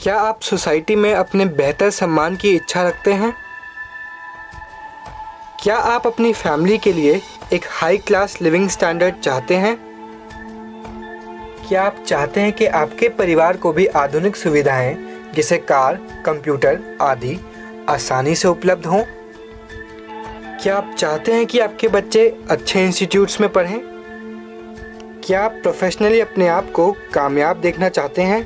क्या आप सोसाइटी में अपने बेहतर सम्मान की इच्छा रखते हैं? क्या आप अपनी फैमिली के लिए एक हाई क्लास लिविंग स्टैंडर्ड चाहते हैं? क्या आप चाहते हैं कि आपके परिवार को भी आधुनिक सुविधाएं जैसे कार, कंप्यूटर आदि आसानी से उपलब्ध हों? क्या आप चाहते हैं कि आपके बच्चे अच्छे इंस्टीट्यूट्स में पढ़ें? क्या आप प्रोफेशनली अपने आप को कामयाब देखना चाहते हैं?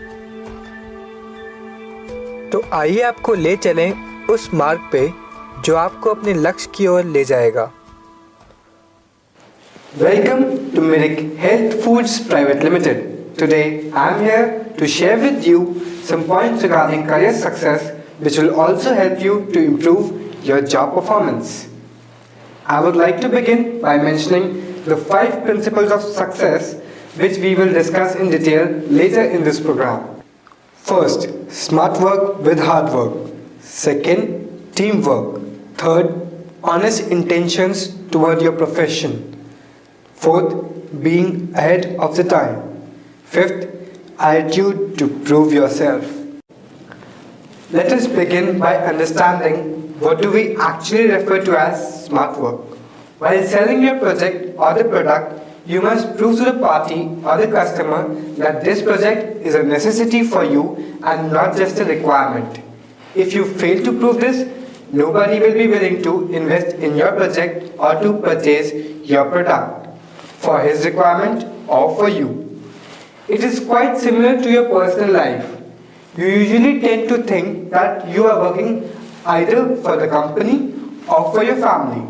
तो आइए आपको ले चलें उस मार्ग पे जो आपको अपने लक्ष्य की ओर ले जाएगा। Welcome to Mirik Healthfoods Pvt Ltd. Today I am here to share with you some points regarding career success which will also help you to improve your job performance. I would like to begin by mentioning the 5 principles of success which we will discuss in detail later in this program. First, smart work with hard work. Second, teamwork. Third, honest intentions toward your profession. Fourth, being ahead of the time. Fifth, attitude to prove yourself. Let us begin by understanding what do we actually refer to as smart work. While selling your project or the product, you must prove to the party or the customer that this project is a necessity for you and not just a requirement. If you fail to prove this, nobody will be willing to invest in your project or to purchase your product for his requirement or for you. It is quite similar to your personal life. You usually tend to think that you are working either for the company or for your family,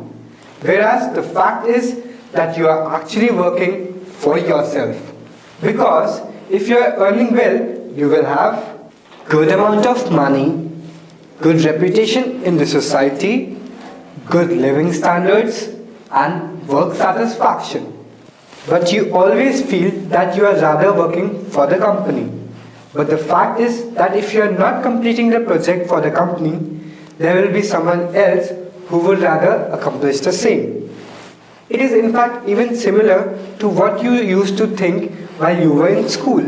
whereas the fact is that you are actually working for yourself. Because if you are earning well, you will have good amount of money, good reputation in the society, good living standards, and work satisfaction. But you always feel that you are rather working for the company. But the fact is that if you are not completing the project for the company, there will be someone else who would rather accomplish the same. It is in fact even similar to what you used to think while you were in school.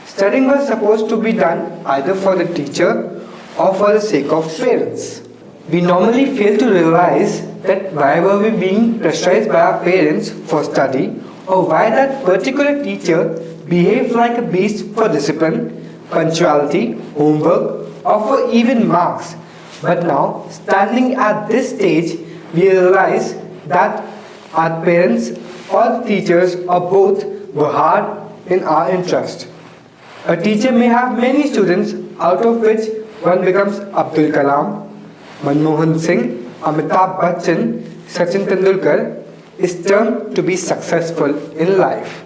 Studying was supposed to be done either for the teacher or for the sake of parents. We normally fail to realize that why were we being pressurized by our parents for study, or why that particular teacher behaved like a beast for discipline, punctuality, homework, or for even marks. But now, standing at this stage, we realize that our parents or teachers or both were hard in our interest. A teacher may have many students, out of which one becomes Abdul Kalam, Manmohan Singh, Amitabh Bachchan, Sachin Tendulkar, is termed to be successful in life.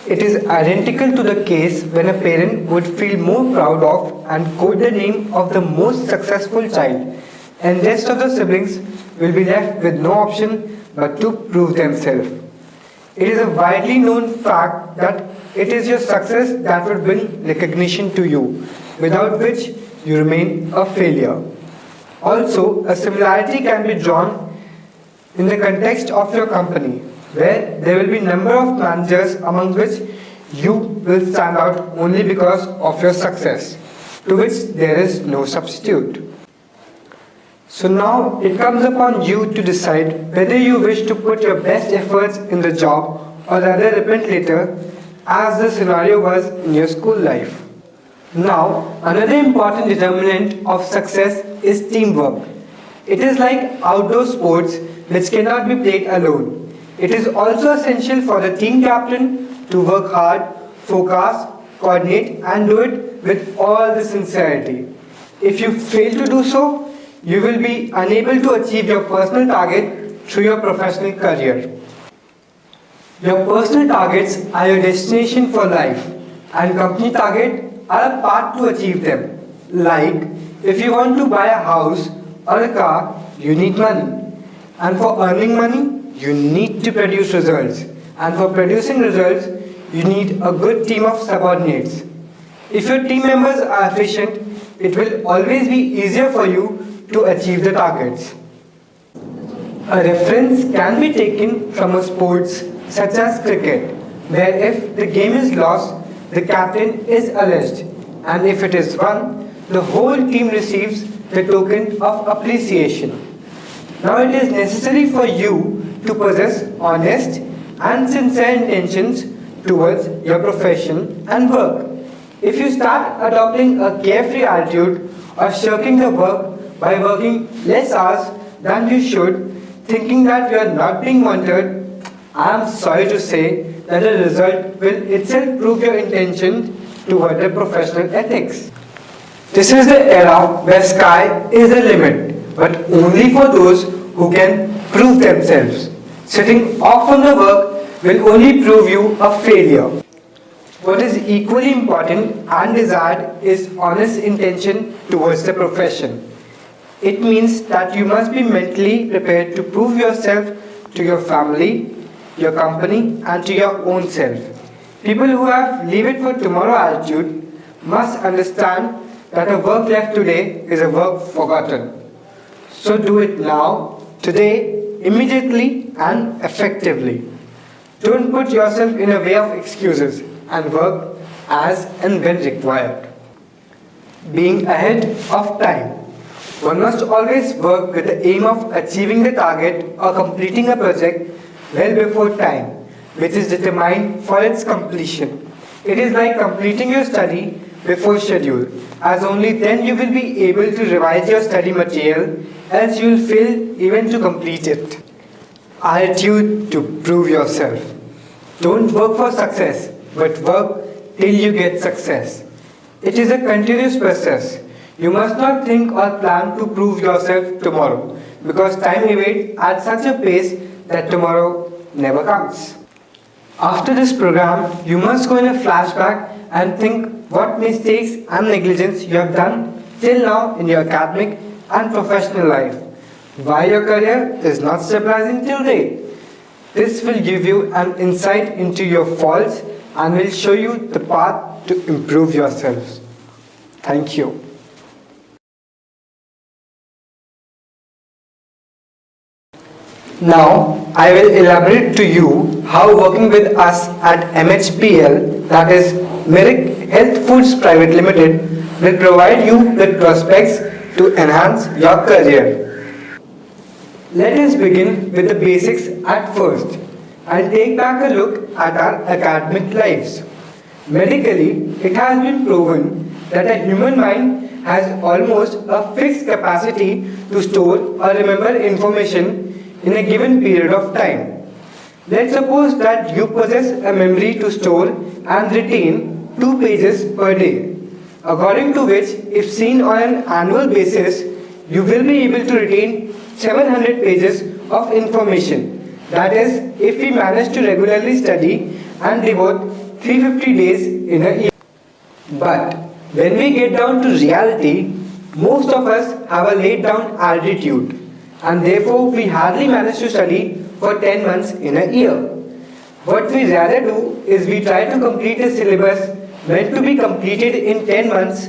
It is identical to the case when a parent would feel more proud of and quote the name of the most successful child, and rest of the siblings will be left with no option but to prove themselves. It is a widely known fact that it is your success that would bring recognition to you, without which you remain a failure. Also, a similarity can be drawn in the context of your company, where there will be number of managers among which you will stand out only because of your success, to which there is no substitute. So now it comes upon you to decide whether you wish to put your best efforts in the job or rather repent later, as the scenario was in your school life. Now, another important determinant of success is teamwork. It is like outdoor sports which cannot be played alone. It is also essential for the team captain to work hard, focus, coordinate, and do it with all the sincerity. If you fail to do so, you will be unable to achieve your personal target through your professional career. Your personal targets are your destination for life, and company targets are a path to achieve them. Like, if you want to buy a house or a car, you need money. And for earning money, you need to produce results. And for producing results, you need a good team of subordinates. If your team members are efficient, it will always be easier for you to achieve the targets. A reference can be taken from a sports such as cricket, where if the game is lost, the captain is alleged and if it is 1, the whole team receives the token of appreciation. Now it is necessary for you to possess honest and sincere intentions towards your profession and work. If you start adopting a carefree attitude or shirking the work by working less hours than you should, thinking that you are not being wanted, I am sorry to say that the result will itself prove your intention toward the professional ethics. This is the era where sky is the limit, but only for those who can prove themselves. Sitting off from the work will only prove you a failure. What is equally important and desired is honest intention towards the profession. It means that you must be mentally prepared to prove yourself to your family, your company, and to your own self. People who have leave it for tomorrow attitude must understand that a work left today is a work forgotten. So do it now, today, immediately, and effectively. Don't put yourself in a way of excuses and work as and when required. Being ahead of time. One must always work with the aim of achieving the target or completing a project well before time, which is determined for its completion. It is like completing your study before schedule, as only then you will be able to revise your study material, else you will fail even to complete it. Attitude to prove yourself. Don't work for success, but work till you get success. It is a continuous process. You must not think or plan to prove yourself tomorrow, because time evades at such a pace that tomorrow never comes. After this program, you must go in a flashback and think what mistakes and negligence you have done till now in your academic and professional life. Why your career is not stabilizing till date. This will give you an insight into your faults and will show you the path to improve yourselves. Thank you. Now, I will elaborate to you how working with us at MHPL, that is Mirik Healthfoods Pvt Ltd, will provide you with prospects to enhance your career. Let us begin with the basics at first and take back a look at our academic lives. Medically, it has been proven that a human mind has almost a fixed capacity to store or remember information in a given period of time. Let's suppose that you possess a memory to store and retain 2 pages per day, according to which, if seen on an annual basis, you will be able to retain 700 pages of information. That is, if we manage to regularly study and devote 350 days in a year. But when we get down to reality, most of us have a laid down attitude, and therefore we hardly manage to study for 10 months in a year. What we rather do is we try to complete a syllabus meant to be completed in 10 months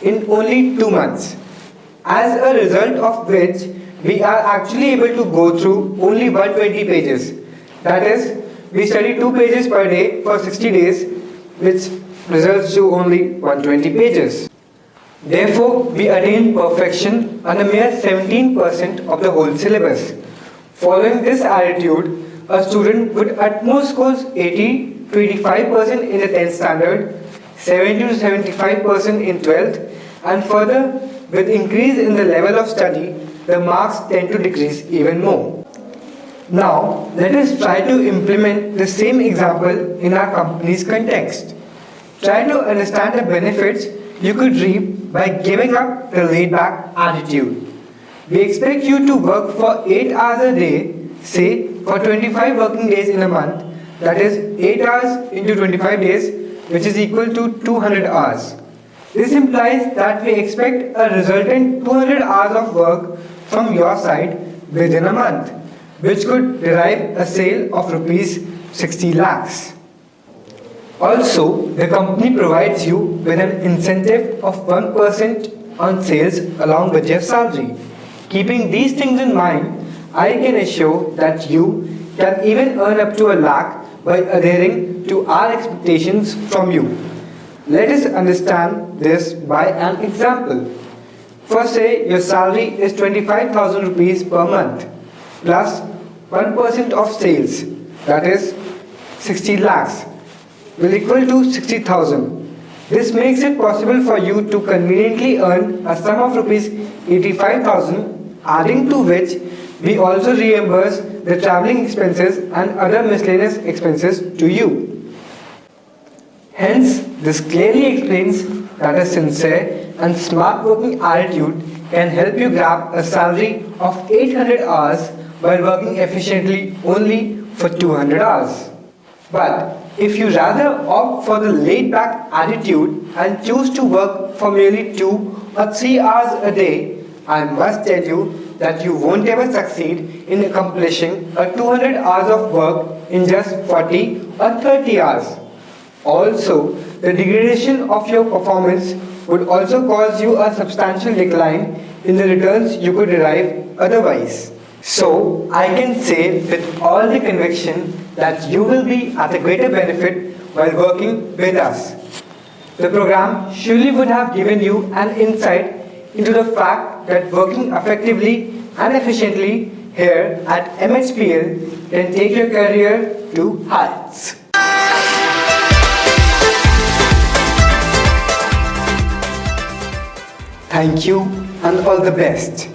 in only 2 months, as a result of which we are actually able to go through only 120 pages. That is, we study 2 pages per day for 60 days, which results to only 120 pages. Therefore, we attain perfection on a mere 17% of the whole syllabus. Following this attitude, a student would at most score 80 to 85% in the 10th standard, 70 to 75% in 12th, and further, with increase in the level of study, the marks tend to decrease even more. Now, let us try to implement the same example in our company's context. Try to understand the benefits you could reap by giving up the laid-back attitude. We expect you to work for 8 hours a day, say for 25 working days in a month, that is 8 hours into 25 days, which is equal to 200 hours. This implies that we expect a resultant 200 hours of work from your side within a month, which could derive a sale of rupees 60 lakhs. Also, the company provides you with an incentive of 1% on sales along with your salary. Keeping these things in mind, I can assure that you can even earn up to 1 lakh by adhering to our expectations from you. Let us understand this by an example. First, say your salary is 25,000 rupees per month plus 1% of sales, that is 60 lakhs, will equal to 60,000. This makes it possible for you to conveniently earn a sum of rupees 85,000, adding to which we also reimburse the travelling expenses and other miscellaneous expenses to you. Hence, this clearly explains that a sincere and smart working attitude can help you grab a salary of 800 hours while working efficiently only for 200 hours. But if you rather opt for the laid-back attitude and choose to work for merely 2 or 3 hours a day, I must tell you that you won't ever succeed in accomplishing a 200 hours of work in just 40 or 30 hours. Also, the degradation of your performance would also cause you a substantial decline in the returns you could derive otherwise. So, I can say with all the conviction that you will be at a greater benefit while working with us. The program surely would have given you an insight into the fact that working effectively and efficiently here at MHPL can take your career to heights. Thank you and all the best.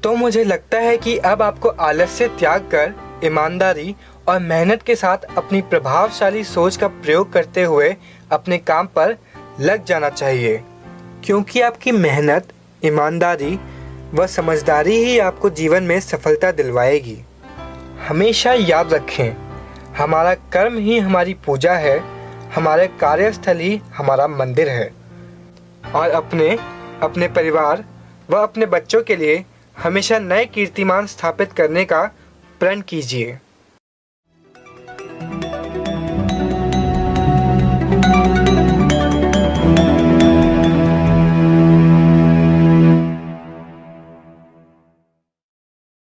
तो मुझे लगता है कि अब आपको आलस्य त्याग कर ईमानदारी और मेहनत के साथ अपनी प्रभावशाली सोच का प्रयोग करते हुए अपने काम पर लग जाना चाहिए, क्योंकि आपकी मेहनत, ईमानदारी व समझदारी ही आपको जीवन में सफलता दिलवाएगी। हमेशा याद रखें, हमारा कर्म ही हमारी पूजा है, हमारे कार्यस्थल ही हमारा मंदिर है। और अपने परिवार व अपने बच्चों के लिए हमेशा नए कीर्तिमान स्थापित करने का प्रण कीजिए।